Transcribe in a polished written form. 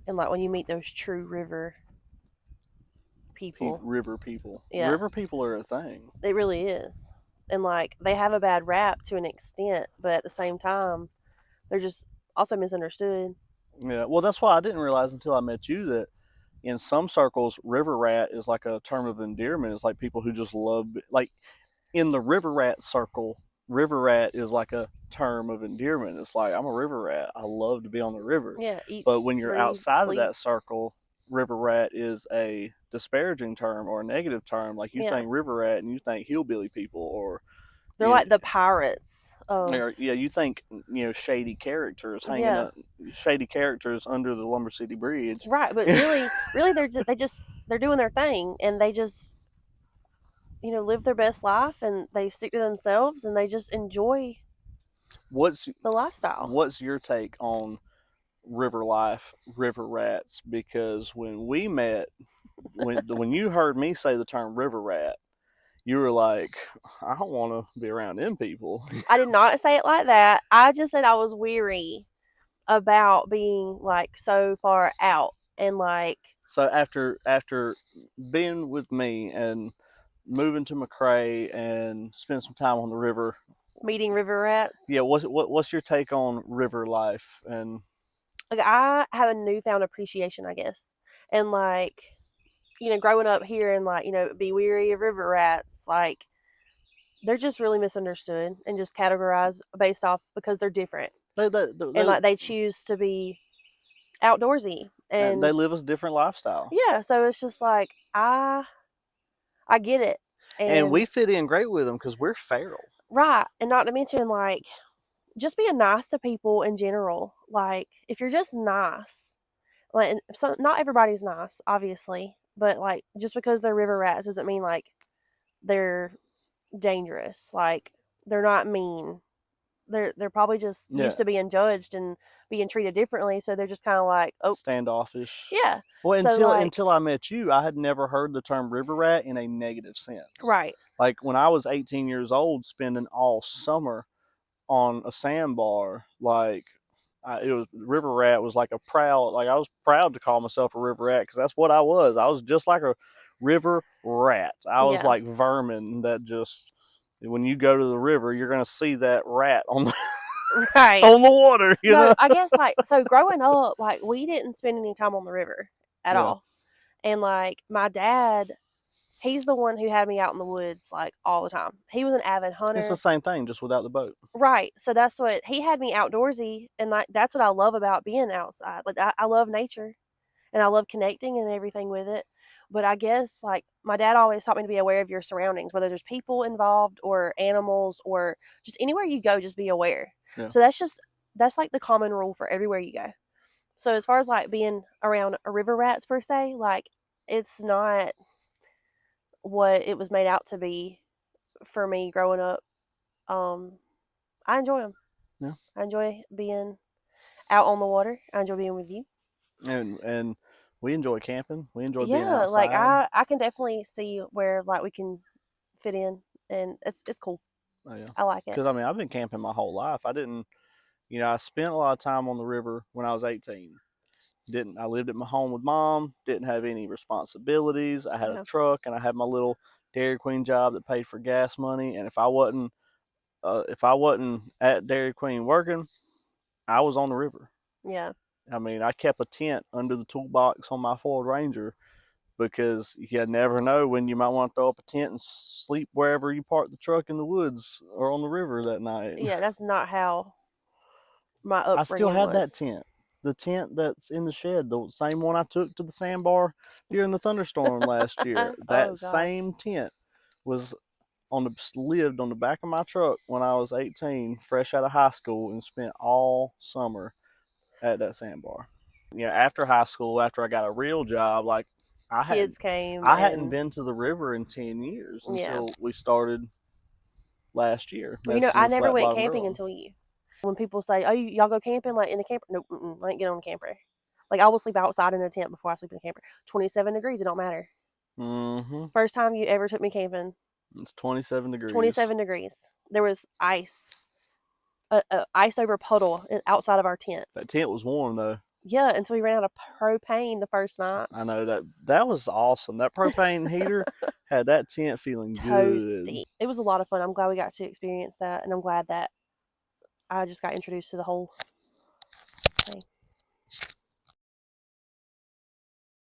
And like when you meet those true river people, River people. yeah, River people are a thing. it really is. And like they have a bad rap to an extent, but at the same time, they're just also misunderstood. Yeah. Well, that's why I didn't realize until I met you that in some circles, river rat is like a term of endearment. It's like people who just love, like in the river rat circle, river rat is like a term of endearment. It's like, I'm a river rat. I love to be on the river. Yeah, eat, But when you're breathe, outside of sleep. that circle, river rat is a disparaging term or a negative term. Like you Yeah, think river rat and you think hillbilly people, or they're you like the pirates of. or, yeah, you think shady characters hanging Yeah, up, shady characters under the Lumber City Bridge. right. But really, really, they're doing their thing, and they just live their best life, and they stick to themselves, and they just enjoy what's the lifestyle. what's your take on river life, river rats? Because when we met, when you heard me say the term river rat, you were like, I don't want to be around them people. I did not say it like that. I just said I was weary about being like so far out and like So after being with me and moving to McRae and spend some time on the river, meeting river rats. yeah, what's your take on river life? And Like I have a newfound appreciation, I guess, and like growing up here and like be weary of river rats. Like they're just really misunderstood and just categorized based off because they're different and like they choose to be outdoorsy they and live a different lifestyle, yeah. So it's just like I get it and and we fit in great with them because we're feral. right, and not to mention like just being nice to people in general. Like if you're just nice, like so not everybody's nice, obviously, but like just because they're river rats doesn't mean like they're dangerous. Like they're not mean. They're probably just Yeah, used to being judged and being treated differently, so they're just kind of like, oh standoffish. yeah. Well, So like until I met you, I had never heard the term river rat in a negative sense. right, Like when I was 18 years old, spending all summer on a sandbar, like it was river rat was like a proud, like I was proud to call myself a river rat because that's what I was. I was just like a river rat. I was yeah, like vermin that just when you go to the river, you're gonna see that rat on the right. on the water, you No, know. I guess like so growing up, like we didn't spend any time on the river at Yeah, all, and like my dad, he's the one who had me out in the woods like all the time. He was an avid it's the hunter. same thing, just without the boat. Right. So that's what he had me outdoorsy and like that's what I love about being outside. Like I love nature and I love connecting and everything with it. But I guess like my dad always taught me to be aware of your surroundings, whether there's people involved or animals or just anywhere you go, just be aware. Yeah. So that's like the common rule for everywhere you go. So as far as like being around river rats per se, like it's not what it was made out to be for me growing up. Um, I enjoy them. Yeah. I enjoy being out on the water. I enjoy being with you. And we enjoy camping. We enjoy being Yeah, like outside. I can definitely see where like we can fit in, and it's cool. Oh, yeah. I like it. Because I mean, I've been camping my whole life. I didn't, I spent a lot of time on the river when I was 18. Didn't I lived at my home with mom? Didn't have any responsibilities. I had a Yeah, truck and I had my little Dairy Queen job that paid for gas money. And if I wasn't at Dairy Queen working, I was on the river. yeah, I mean, I kept a tent under the toolbox on my Ford Ranger because you never know when you might want to throw up a tent and sleep wherever you park the truck in the woods or on the river that night. yeah. That's not how my I still upbringing have that was. tent. The tent that's in the shed, the same one I took to the sandbar during the thunderstorm last year. Oh That gosh. same tent was lived on the back of my truck when I was 18, fresh out of high school, and spent all summer at that sandbar. After high school, after I got a real job, like I hadn't Kids came I hadn't and been to the river in 10 years yeah. until we started last year, Well, messaging I with never Flat went Bottom camping Girl. until you. When people say, "Oh, y'all go camping like in the camper?" Nope, I ain't get on the camper. Like I will sleep outside in a tent before I sleep in the camper. 27 degrees, it don't matter. Mm-hmm. First time you ever took me camping, It's 27 degrees. 27 degrees. There was ice, ice over puddle outside of our tent. That tent was warm though. Yeah, until we ran out of propane the first night. I know that was awesome. That propane heater had that tent feeling good. Toasty. It was a lot of fun. I'm glad we got to experience that, and I'm glad that I just got introduced to the whole